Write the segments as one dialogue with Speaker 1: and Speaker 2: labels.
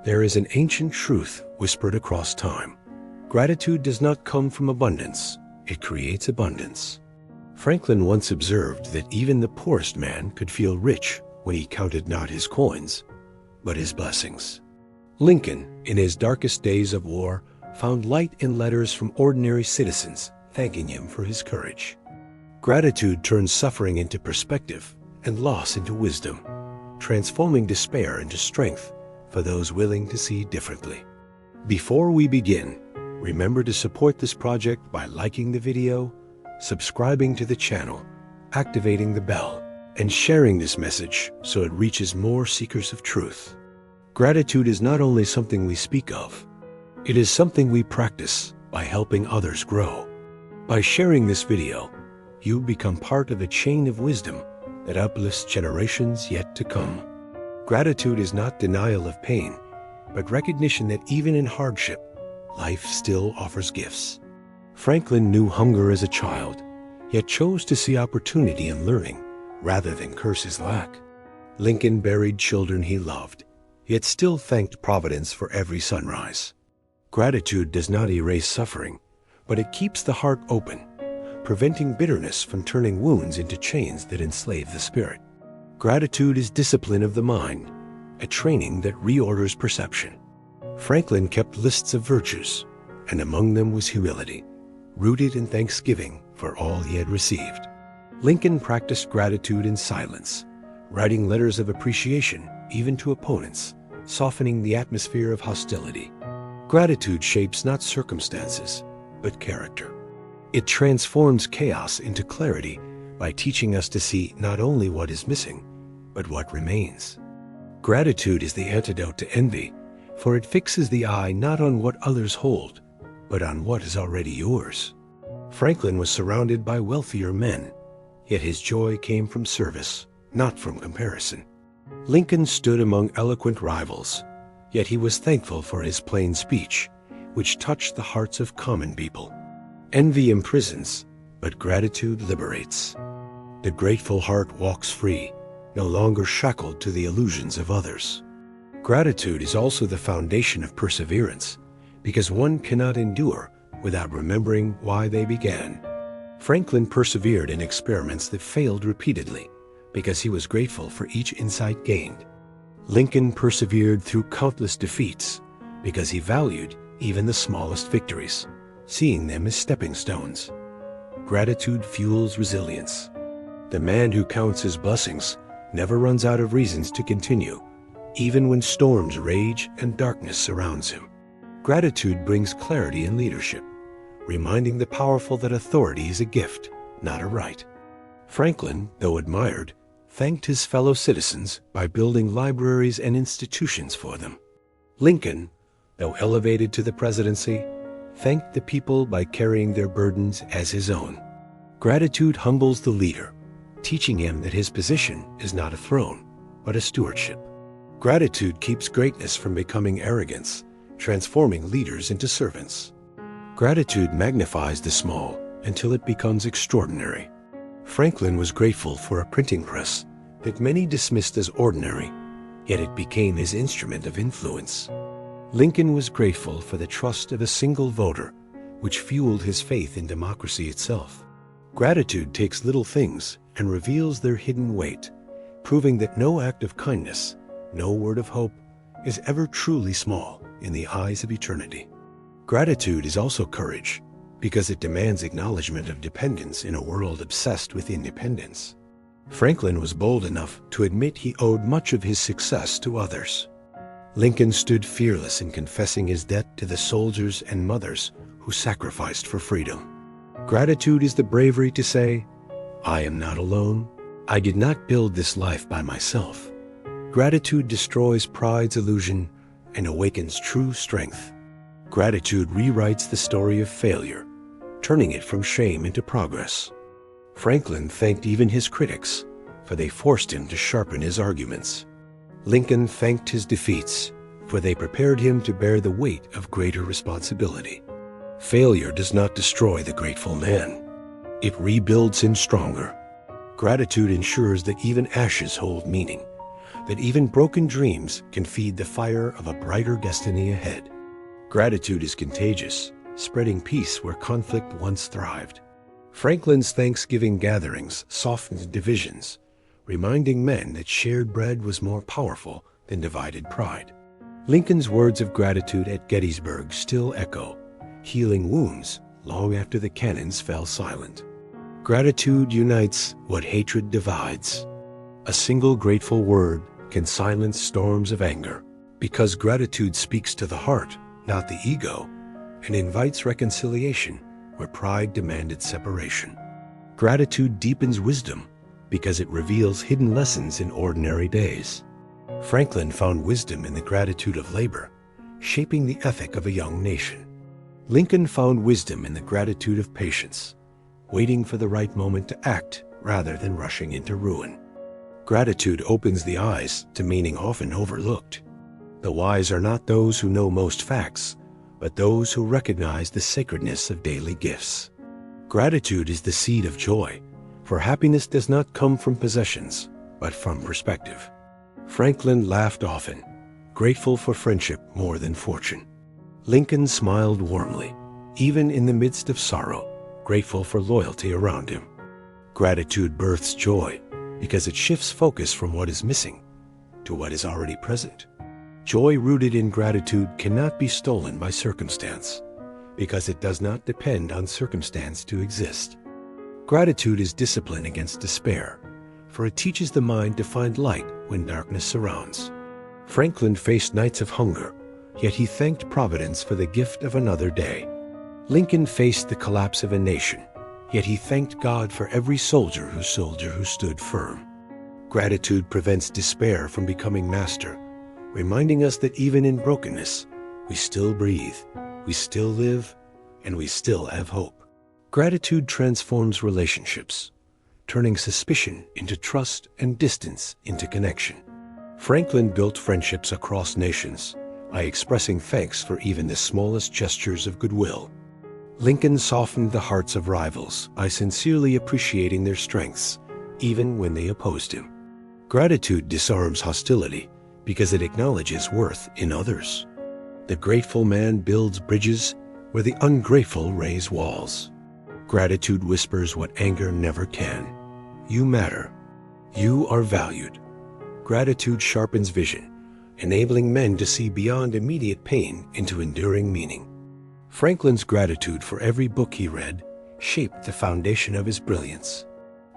Speaker 1: There is an ancient truth whispered across time. Gratitude does not come from abundance, it creates abundance. Franklin once observed that even the poorest man could feel rich when he counted not his coins, but his blessings. Lincoln, in his darkest days of war, found light in letters from ordinary citizens thanking him for his courage. Gratitude turns suffering into perspective and loss into wisdom, transforming despair into strength for those willing to see differently. Before we begin, remember to support this project by liking the video, subscribing to the channel, activating the bell, and sharing this message so it reaches more seekers of truth. Gratitude is not only something we speak of, it is something we practice by helping others grow. By sharing this video, you become part of a chain of wisdom that uplifts generations yet to come. Gratitude is not denial of pain, but recognition that even in hardship, life still offers gifts. Franklin knew hunger as a child, yet chose to see opportunity in learning rather than curse his lack. Lincoln buried children he loved, yet still thanked Providence for every sunrise. Gratitude does not erase suffering, but it keeps the heart open, preventing bitterness from turning wounds into chains that enslave the spirit. Gratitude is discipline of the mind, a training that reorders perception. Franklin kept lists of virtues, and among them was humility, rooted in thanksgiving for all he had received. Lincoln practiced gratitude in silence, writing letters of appreciation even to opponents, softening the atmosphere of hostility. Gratitude shapes not circumstances, but character. It transforms chaos into clarity by teaching us to see not only what is missing, but what remains. Gratitude is the antidote to envy, for it fixes the eye not on what others hold, but on what is already yours. Franklin was surrounded by wealthier men, yet his joy came from service, not from comparison. Lincoln stood among eloquent rivals, yet he was thankful for his plain speech, which touched the hearts of common people. Envy imprisons, but gratitude liberates. The grateful heart walks free, no longer shackled to the illusions of others. Gratitude is also the foundation of perseverance, because one cannot endure without remembering why they began. Franklin persevered in experiments that failed repeatedly, because he was grateful for each insight gained. Lincoln persevered through countless defeats, because he valued even the smallest victories, seeing them as stepping stones. Gratitude fuels resilience. The man who counts his blessings never runs out of reasons to continue, even when storms rage and darkness surrounds him. Gratitude brings clarity in leadership, reminding the powerful that authority is a gift, not a right. Franklin, though admired, thanked his fellow citizens by building libraries and institutions for them. Lincoln, though elevated to the presidency, thanked the people by carrying their burdens as his own. Gratitude humbles the leader, teaching him that his position is not a throne, but a stewardship. Gratitude keeps greatness from becoming arrogance, transforming leaders into servants. Gratitude magnifies the small until it becomes extraordinary. Franklin was grateful for a printing press that many dismissed as ordinary, yet it became his instrument of influence. Lincoln was grateful for the trust of a single voter, which fueled his faith in democracy itself. Gratitude takes little things and reveals their hidden weight, proving that no act of kindness, no word of hope, is ever truly small in the eyes of eternity. Gratitude is also courage, because it demands acknowledgement of dependence in a world obsessed with independence. Franklin was bold enough to admit he owed much of his success to others. Lincoln stood fearless in confessing his debt to the soldiers and mothers who sacrificed for freedom. Gratitude is the bravery to say, "I am not alone. I did not build this life by myself." Gratitude destroys pride's illusion and awakens true strength. Gratitude rewrites the story of failure, turning it from shame into progress. Franklin thanked even his critics, for they forced him to sharpen his arguments. Lincoln thanked his defeats, for they prepared him to bear the weight of greater responsibility. Failure does not destroy the grateful man. It rebuilds him stronger. Gratitude ensures that even ashes hold meaning, that even broken dreams can feed the fire of a brighter destiny ahead. Gratitude is contagious, spreading peace where conflict once thrived. Franklin's Thanksgiving gatherings softened divisions, reminding men that shared bread was more powerful than divided pride. Lincoln's words of gratitude at Gettysburg still echo, healing wounds long after the cannons fell silent. Gratitude unites what hatred divides. A single grateful word can silence storms of anger, because gratitude speaks to the heart, not the ego, and invites reconciliation where pride demanded separation. Gratitude deepens wisdom because it reveals hidden lessons in ordinary days. Franklin found wisdom in the gratitude of labor, shaping the ethic of a young nation. Lincoln found wisdom in the gratitude of patience, waiting for the right moment to act rather than rushing into ruin. Gratitude opens the eyes to meaning often overlooked. The wise are not those who know most facts, but those who recognize the sacredness of daily gifts. Gratitude is the seed of joy, for happiness does not come from possessions, but from perspective. Franklin laughed often, grateful for friendship more than fortune. Lincoln smiled warmly, even in the midst of sorrow, grateful for loyalty around him. Gratitude births joy because it shifts focus from what is missing to what is already present. Joy rooted in gratitude cannot be stolen by circumstance, because it does not depend on circumstance to exist. Gratitude is discipline against despair, for it teaches the mind to find light when darkness surrounds. Franklin faced nights of hunger, yet he thanked Providence for the gift of another day. Lincoln faced the collapse of a nation, yet he thanked God for every soldier who stood firm. Gratitude prevents despair from becoming master, reminding us that even in brokenness, we still breathe, we still live, and we still have hope. Gratitude transforms relationships, turning suspicion into trust and distance into connection. Franklin built friendships across nations by expressing thanks for even the smallest gestures of goodwill. Lincoln softened the hearts of rivals by sincerely appreciating their strengths, even when they opposed him. Gratitude disarms hostility because it acknowledges worth in others. The grateful man builds bridges where the ungrateful raise walls. Gratitude whispers what anger never can. You matter. You are valued. Gratitude sharpens vision, enabling men to see beyond immediate pain into enduring meaning. Franklin's gratitude for every book he read shaped the foundation of his brilliance.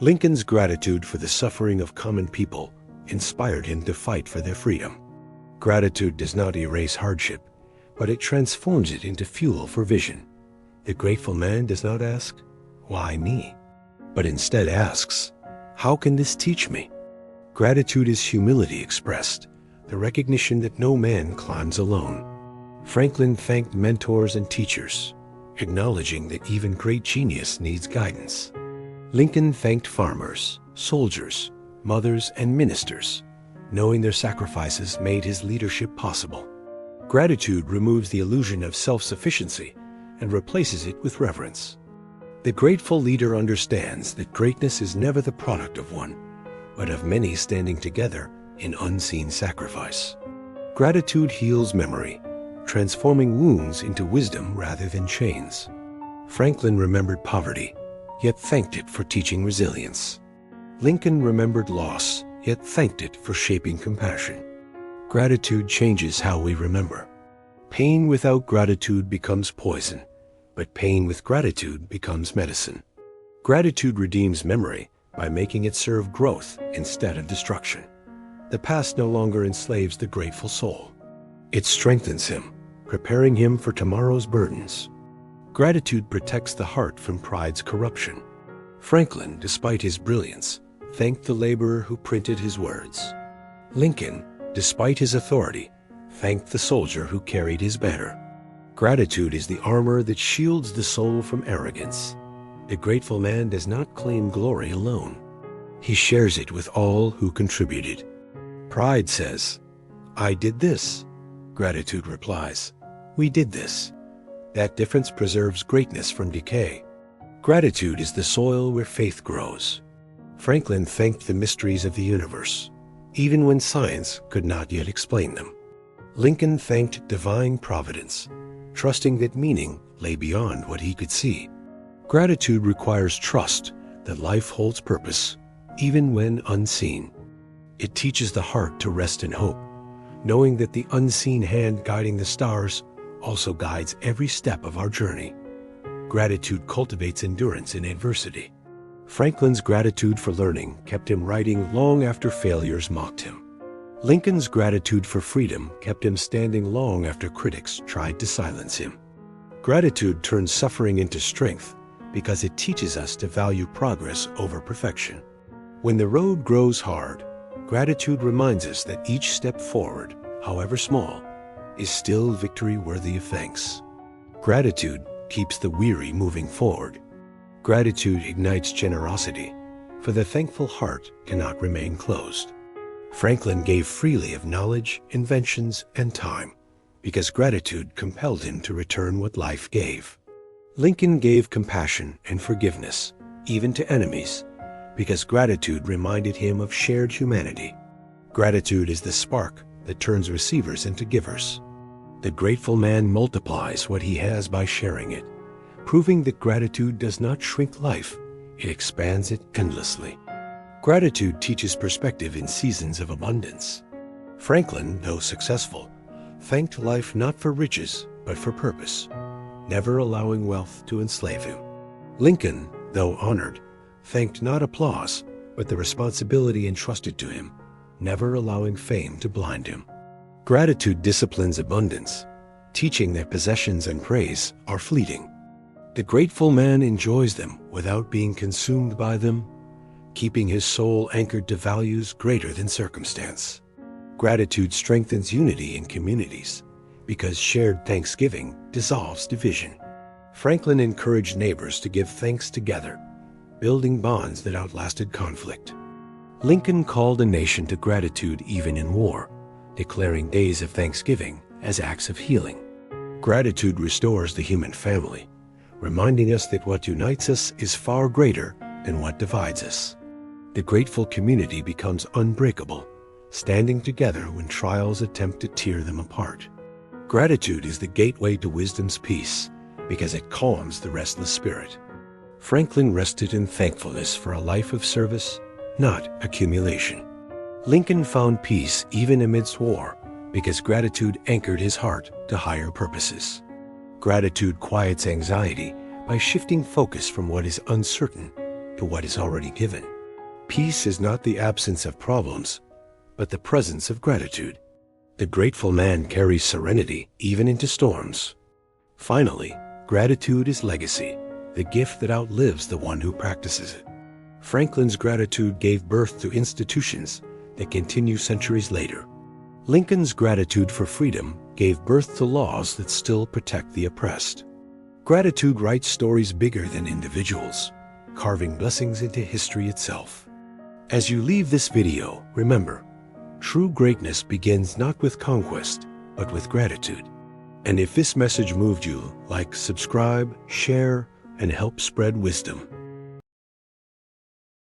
Speaker 1: Lincoln's gratitude for the suffering of common people inspired him to fight for their freedom. Gratitude does not erase hardship, but it transforms it into fuel for vision. The grateful man does not ask, "Why me?" but instead asks, "How can this teach me?" Gratitude is humility expressed, the recognition that no man climbs alone. Franklin thanked mentors and teachers, acknowledging that even great genius needs guidance. Lincoln thanked farmers, soldiers, mothers, and ministers, knowing their sacrifices made his leadership possible. Gratitude removes the illusion of self-sufficiency and replaces it with reverence. The grateful leader understands that greatness is never the product of one, but of many standing together in unseen sacrifice. Gratitude heals memory, transforming wounds into wisdom rather than chains. Franklin remembered poverty, yet thanked it for teaching resilience. Lincoln remembered loss, yet thanked it for shaping compassion. Gratitude changes how we remember. Pain without gratitude becomes poison, but pain with gratitude becomes medicine. Gratitude redeems memory by making it serve growth instead of destruction. The past no longer enslaves the grateful soul. It strengthens him, preparing him for tomorrow's burdens. Gratitude protects the heart from pride's corruption. Franklin, despite his brilliance, thanked the laborer who printed his words. Lincoln, despite his authority, thanked the soldier who carried his banner. Gratitude is the armor that shields the soul from arrogance. The grateful man does not claim glory alone. He shares it with all who contributed. Pride says, "I did this." Gratitude replies, "We did this." That difference preserves greatness from decay. Gratitude is the soil where faith grows. Franklin thanked the mysteries of the universe. even when science could not yet explain them. Lincoln thanked divine providence, trusting that meaning lay beyond what he could see. Gratitude requires trust that life holds purpose, even when unseen. It teaches the heart to rest in hope, knowing that the unseen hand guiding the stars also guides every step of our journey. Gratitude cultivates endurance in adversity. Franklin's gratitude for learning kept him writing long after failures mocked him. Lincoln's gratitude for freedom kept him standing long after critics tried to silence him. Gratitude turns suffering into strength because it teaches us to value progress over perfection. When the road grows hard, gratitude reminds us that each step forward, however small, is still victory worthy of thanks. Gratitude keeps the weary moving forward. Gratitude ignites generosity, for the thankful heart cannot remain closed. Franklin gave freely of knowledge, inventions, and time, because gratitude compelled him to return what life gave. Lincoln gave compassion and forgiveness, even to enemies, because gratitude reminded him of shared humanity. Gratitude is the spark that turns receivers into givers. The grateful man multiplies what he has by sharing it, proving that gratitude does not shrink life, it expands it endlessly. Gratitude teaches perspective in seasons of abundance. Franklin, though successful, thanked life not for riches, but for purpose, never allowing wealth to enslave him. Lincoln, though honored, thanked not applause, but the responsibility entrusted to him, never allowing fame to blind him. Gratitude disciplines abundance, teaching that possessions and praise are fleeting. The grateful man enjoys them without being consumed by them, keeping his soul anchored to values greater than circumstance. Gratitude strengthens unity in communities because shared thanksgiving dissolves division. Franklin encouraged neighbors to give thanks together, building bonds that outlasted conflict. Lincoln called a nation to gratitude even in war, declaring days of thanksgiving as acts of healing. Gratitude restores the human family, reminding us that what unites us is far greater than what divides us. The grateful community becomes unbreakable, standing together when trials attempt to tear them apart. Gratitude is the gateway to wisdom's peace because it calms the restless spirit. Franklin rested in thankfulness for a life of service, not accumulation. Lincoln found peace even amidst war because gratitude anchored his heart to higher purposes. Gratitude quiets anxiety by shifting focus from what is uncertain to what is already given. Peace is not the absence of problems, but the presence of gratitude. The grateful man carries serenity even into storms. Finally, gratitude is legacy, the gift that outlives the one who practices it. Franklin's gratitude gave birth to institutions that continue centuries later. Lincoln's gratitude for freedom gave birth to laws that still protect the oppressed. Gratitude writes stories bigger than individuals, carving blessings into history itself. As you leave this video, remember, true greatness begins not with conquest, but with gratitude. And if this message moved you, like, subscribe, share, and help spread wisdom.